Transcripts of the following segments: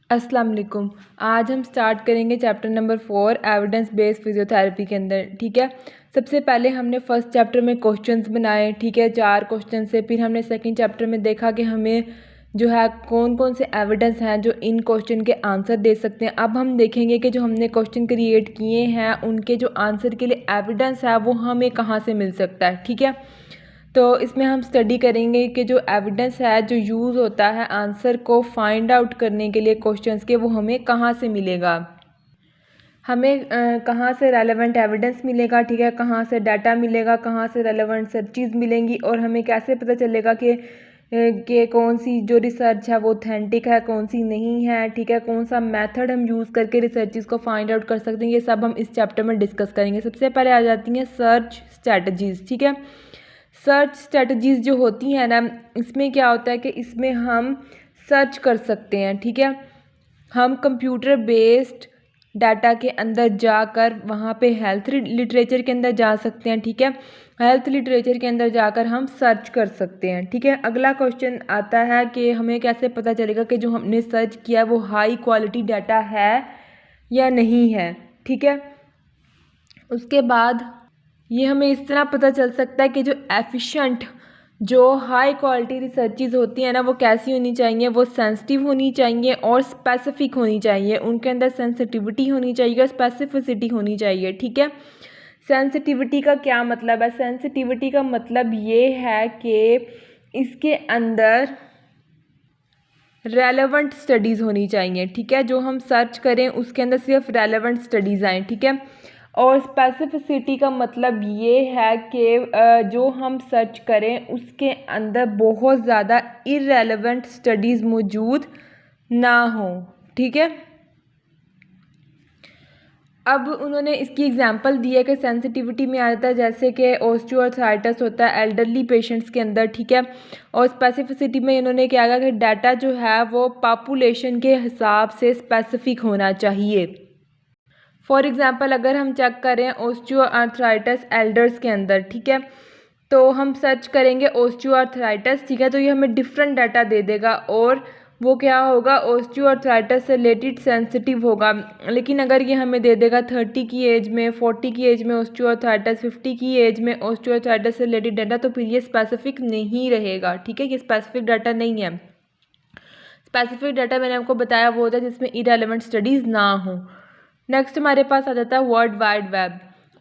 अस्सलाम वालेकुम। आज हम स्टार्ट करेंगे chapter number 4 evidence based physiotherapy के अंदर। ठीक है, सबसे पहले हमने फर्स्ट चैप्टर में क्वेश्चंस बनाए। ठीक है, 4 क्वेश्चन से फिर हमने सेकंड चैप्टर में देखा कि हमें जो है कौन कौन से एविडेंस हैं जो इन क्वेश्चन के आंसर दे सकते हैं। अब हम देखेंगे कि जो हमने क्वेश्चन क्रिएट किए हैं उनके जो आंसर के लिए एविडेंस है वो हमें कहाँ से मिल सकता है। ठीक है, तो इसमें हम स्टडी करेंगे कि जो एविडेंस है जो यूज़ होता है आंसर को फाइंड आउट करने के लिए क्वेश्चंस के, वो हमें कहाँ से मिलेगा, हमें कहाँ से रेलेवेंट एविडेंस मिलेगा। ठीक है, कहाँ से डाटा मिलेगा, कहाँ से रेलेवेंट सर्चेज मिलेंगी, और हमें कैसे पता चलेगा कि कौन सी जो रिसर्च है वो ऑथेंटिक है, कौन सी नहीं है। ठीक है, कौन सा मेथड हम यूज़ करके रिसर्चेज को फाइंड आउट कर सकते हैं, ये सब हम इस चैप्टर में डिस्कस करेंगे। सबसे पहले आ जाती हैं सर्च स्ट्रैटेजीज। ठीक है, सर्च स्ट्रैटेजीज़ जो होती हैं ना, इसमें क्या होता है कि इसमें हम सर्च कर सकते हैं। ठीक है, हम कंप्यूटर बेस्ड डाटा के अंदर जाकर वहाँ पे हेल्थ लिटरेचर के अंदर जा सकते हैं। ठीक है, हेल्थ लिटरेचर के अंदर जाकर हम सर्च कर सकते हैं। ठीक है, अगला क्वेश्चन आता है कि हमें कैसे पता चलेगा कि जो हमने सर्च किया वो हाई क्वालिटी डाटा है या नहीं है। ठीक है, उसके बाद ये हमें इस तरह पता चल सकता है कि जो एफिशिएंट जो हाई क्वालिटी रिसर्चेज होती हैं ना, वो कैसी होनी चाहिए, वो सेंसिटिव होनी चाहिए और स्पेसिफिक होनी चाहिए। उनके अंदर सेंसिटिविटी होनी चाहिए और स्पेसिफिसिटी होनी चाहिए। ठीक है, सेंसिटिविटी का क्या मतलब है? सेंसिटिविटी का मतलब ये है कि इसके अंदर रेलेवेंट स्टडीज़ होनी चाहिए। ठीक है, जो हम सर्च करें उसके अंदर सिर्फ रेलेवेंट स्टडीज़ आएँ। ठीक है, और स्पेसिफिसिटी का मतलब ये है कि जो हम सर्च करें उसके अंदर बहुत ज़्यादा इररेलेवेंट स्टडीज़ मौजूद ना हो। ठीक है, अब उन्होंने इसकी एग्जांपल दी है कि सेंसिटिविटी में आ जाता है जैसे कि ऑस्टियोआर्थराइटिस होता है एल्डरली पेशेंट्स के अंदर। ठीक है, और स्पेसिफिसिटी में इन्होंने क्या कहा कि डाटा जो है वो पॉपुलेशन के हिसाब से स्पेसिफिक होना चाहिए। फॉर एग्ज़ाम्पल अगर हम चेक करें ऑस्टियोआर्थराइटिस एल्डर्स के अंदर, ठीक है, तो हम सर्च करेंगे ऑस्टियोआर्थराइटिस। ठीक है, तो ये हमें डिफरेंट डाटा दे देगा और वो क्या होगा, ऑस्टियोआर्थराइटिस से रिलेटेड सेंसिटिव होगा। लेकिन अगर ये हमें दे देगा 30 की एज में, 40 की एज में ऑस्टियोआर्थराइटिस, 50 की एज में ऑस्टियोआर्थराइटिस से रिलेटेड डाटा, तो फिर ये स्पेसिफिक नहीं रहेगा। ठीक है, ये स्पेसिफिक डाटा नहीं है। स्पेसिफिक डाटा मैंने आपको बताया वो होता है जिसमें इरेलेवेंट स्टडीज़ ना हो। नेक्स्ट हमारे पास आ जाता है world wide web.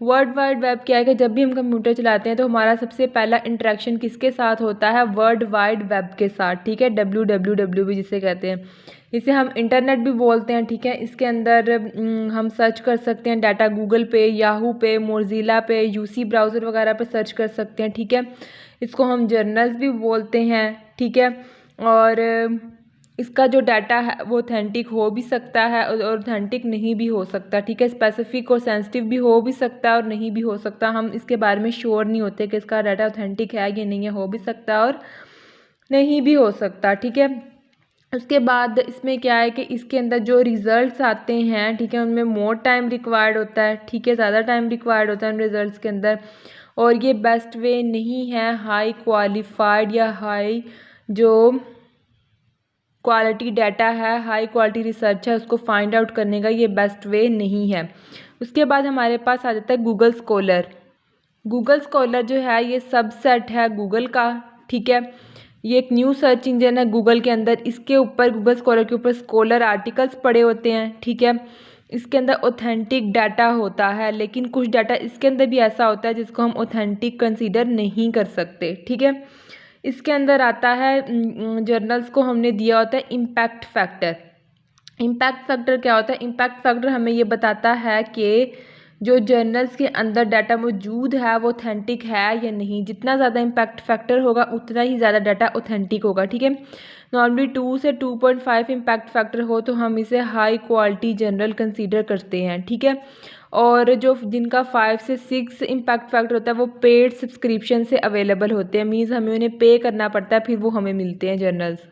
World wide web क्या है कि जब भी हम कंप्यूटर चलाते हैं तो हमारा सबसे पहला इंटरेक्शन किसके साथ होता है? वर्ल्ड वाइड वेब के साथ। ठीक है, WWW भी जिसे कहते हैं, इसे हम इंटरनेट भी बोलते हैं। ठीक है, इसके अंदर हम सर्च कर सकते हैं डाटा गूगल पे, याहू पे, मोज़िला पे, यूसी ब्राउज़र वगैरह पे सर्च कर सकते हैं। ठीक है, इसको हम जर्नल्स भी बोलते हैं। ठीक है, और इसका जो डाटा है वो ऑथेंटिक हो भी सकता है और ऑथेंटिक नहीं भी हो सकता। ठीक है, स्पेसिफिक और सेंसिटिव भी हो भी सकता है और नहीं भी हो सकता। हम इसके बारे में श्योर नहीं होते कि इसका डाटा ऑथेंटिक है या नहीं है, हो भी सकता है और नहीं भी हो सकता। ठीक है, उसके बाद इसमें क्या है कि इसके अंदर जो रिज़ल्ट्स आते हैं, ठीक है, उनमें मोर टाइम रिक्वायर्ड होता है। ठीक है, ज़्यादा टाइम रिक्वायर्ड होता है उन रिज़ल्ट्स के अंदर, और ये बेस्ट वे नहीं है हाई क्वालिफाइड या हाई जो क्वालिटी डाटा है, हाई क्वालिटी रिसर्च है, उसको फाइंड आउट करने का ये बेस्ट वे नहीं है। उसके बाद हमारे पास आ जाता है गूगल स्कॉलर। गूगल स्कॉलर जो है ये सबसेट है गूगल का। ठीक है, ये एक न्यू सर्च इंजन है गूगल के अंदर। इसके ऊपर गूगल स्कॉलर के ऊपर स्कॉलर आर्टिकल्स पड़े होते हैं। ठीक है, इसके अंदर ऑथेंटिक डाटा होता है, लेकिन कुछ डाटा इसके अंदर भी ऐसा होता है जिसको हम ऑथेंटिक कंसीडर नहीं कर सकते। ठीक है, इसके अंदर आता है जर्नल्स को हमने दिया होता है इम्पैक्ट फैक्टर। इम्पैक्ट फैक्टर क्या होता है? इम्पैक्ट फैक्टर हमें ये बताता है कि जो जर्नल्स के अंदर डाटा मौजूद है वो ऑथेंटिक है या नहीं। जितना ज़्यादा इम्पैक्ट फैक्टर होगा उतना ही ज़्यादा डाटा ऑथेंटिक होगा। ठीक है, नॉर्मली 2 से 2.5 इम्पैक्ट फैक्टर हो तो हम इसे हाई क्वालिटी जर्नल कंसीडर करते हैं। ठीक है, और जो जिनका 5 से 6 इम्पैक्ट फैक्टर होता है वो पेड सब्सक्रिप्शन से अवेलेबल होते हैं, मीन्स हमें उन्हें पे करना पड़ता है फिर वो हमें मिलते हैं जर्नल्स।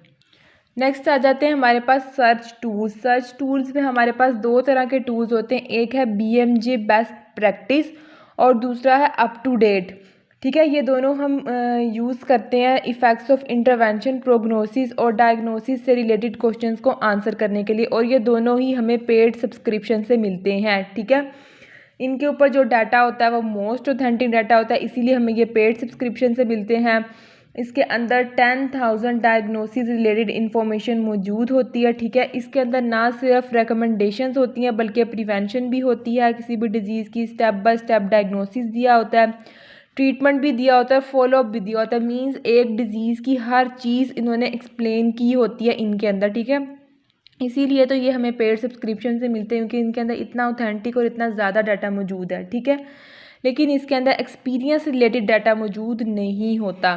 नेक्स्ट आ जाते हैं हमारे पास सर्च टूल्स। सर्च टूल्स में हमारे पास 2 तरह के टूल्स होते हैं, एक है BMJ बेस्ट प्रैक्टिस और दूसरा है अप टू डेट। ठीक है। ये दोनों हम यूज़ करते हैं इफ़ेक्ट्स ऑफ इंटरवेंशन, प्रोग्नोसिस और डायग्नोसिस से रिलेटेड क्वेश्चंस को आंसर करने के लिए, और ये दोनों ही हमें पेड सब्सक्रिप्शन से मिलते हैं। ठीक है। इनके ऊपर जो डाटा होता है वो मोस्ट ऑथेंटिक डाटा होता है, इसीलिए हमें ये पेड सब्सक्रिप्शन से मिलते हैं। इसके अंदर 10,000 डायग्नोसिस रिलेटेड इन्फॉर्मेशन मौजूद होती है। ठीक है। इसके अंदर ना सिर्फ रिकमेंडेशंस होती हैं बल्कि प्रिवेंशन भी होती है किसी भी डिजीज़ की, स्टेप बाय स्टेप डायग्नोसिस दिया होता है, ट्रीटमेंट भी दिया होता है, फॉलोअप भी दिया होता है। मींस एक डिज़ीज़ की हर चीज़ इन्होंने एक्सप्लेन की होती है इनके अंदर। ठीक है। इसीलिए तो ये हमें पेड सब्सक्रिप्शन से मिलते हैं, क्योंकि इनके अंदर इतना ऑथेंटिक और इतना ज़्यादा डाटा मौजूद है। ठीक है। लेकिन इसके अंदर एक्सपीरियंस रिलेटेड डाटा मौजूद नहीं होता।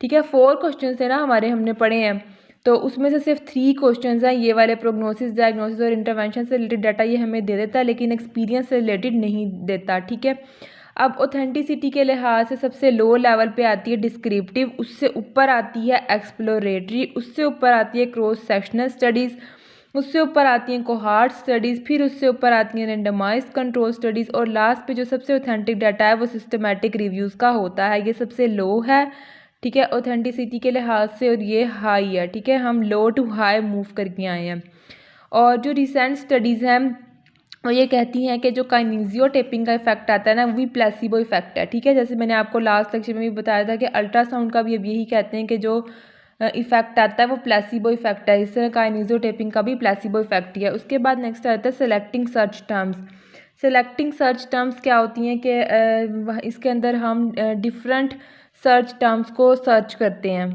ठीक है। 4 क्वेश्चन है ना हमारे, हमने पढ़े हैं, तो उसमें से सिर्फ 3 क्वेश्चन हैं ये वाले, प्रोग्नोसिस, डायग्नोसिस और इंटरवेंशन से रिलेटेड डाटा ये हमें दे देता है, लेकिन एक्सपीरियंस से रिलेटेड नहीं देता। ठीक है। अब ऑथेंटिसिटी के लिहाज से सबसे लो लेवल पे आती है डिस्क्रिप्टिव, उससे ऊपर आती है एक्सप्लोरेटरी, उससे ऊपर आती है क्रॉस सेक्शनल स्टडीज़, उससे ऊपर आती हैं कोहार्ट स्टडीज़, फिर उससे ऊपर आती हैं रैंडमाइज्ड कंट्रोल स्टडीज़, और लास्ट पे जो सबसे ऑथेंटिक डाटा है वो सिस्टमैटिक रिव्यूज़ का होता है। ये सबसे लो है। ठीक है, ऑथेंटिसिटी के लिहाज से, और ये हाई है। ठीक है। हम लो टू हाई मूव करके आए हैं। और जो रिसेंट स्टडीज़ हैं वो ये कहती हैं कि जो काइनेसियो टेपिंग का इफेक्ट आता है ना, वो भी प्लेसिबो इफेक्ट है। ठीक है। जैसे मैंने आपको लास्ट लेक्चर में भी बताया था कि अल्ट्रासाउंड का भी अब यही कहते हैं कि जो इफेक्ट आता है वो प्लेसिबो इफेक्ट है। इस तरह काइनेसियो टेपिंग का भी प्लेसिबो इफेक्ट ही है। उसके बाद नेक्स्ट आता है selecting search terms. Selecting search terms क्या होती हैं कि इसके अंदर हम डिफरेंट सर्च टर्म्स को सर्च करते हैं।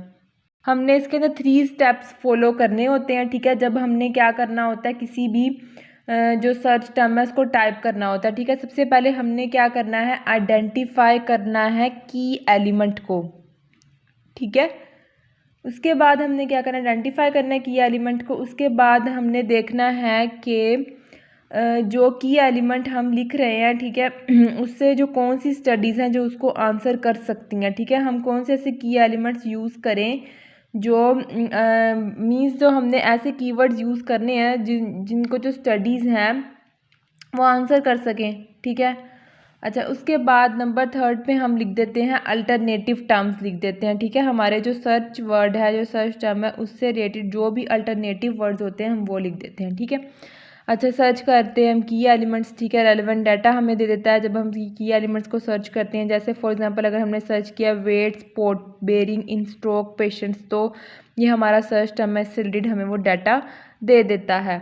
हमने इसके अंदर 3 स्टेप्स फॉलो करने होते हैं। ठीक है। जब हमने क्या करना होता है, किसी भी जो सर्च टर्म है उसको टाइप करना होता है। ठीक है। सबसे पहले हमने क्या करना है, आइडेंटिफाई करना है की एलिमेंट को। ठीक है। उसके बाद हमने क्या करना है, आइडेंटिफाई करना है की एलिमेंट को। उसके बाद हमने देखना है कि जो की एलिमेंट हम लिख रहे हैं, ठीक है, उससे जो कौन सी स्टडीज़ हैं जो उसको आंसर कर सकती हैं। ठीक है। हम कौन से ऐसे की एलिमेंट्स यूज़ करें जो मीन्स जो हमने ऐसे कीवर्ड्स यूज़ करने हैं जिनको जो स्टडीज़ हैं वो आंसर कर सकें। ठीक है। अच्छा, उसके बाद नंबर 3 पे हम लिख देते हैं अल्टरनेटिव टर्म्स लिख देते हैं। ठीक है। हमारे जो सर्च वर्ड है, जो सर्च टर्म है, उससे रिलेटेड जो भी अल्टरनेटिव वर्ड्स होते हैं हम वो लिख देते हैं। ठीक है। अच्छा, सर्च करते हैं हम की एलिमेंट्स। ठीक है। रेलेवेंट डाटा हमें दे देता है जब हम की एलिमेंट्स को सर्च करते हैं। जैसे फॉर एग्जांपल अगर हमने सर्च किया वेट, स्पॉट बेरिंग इन स्ट्रोक पेशेंट्स, तो ये हमारा सर्च टर्म है, इससे रिलेटेड हमें वो डाटा दे देता है।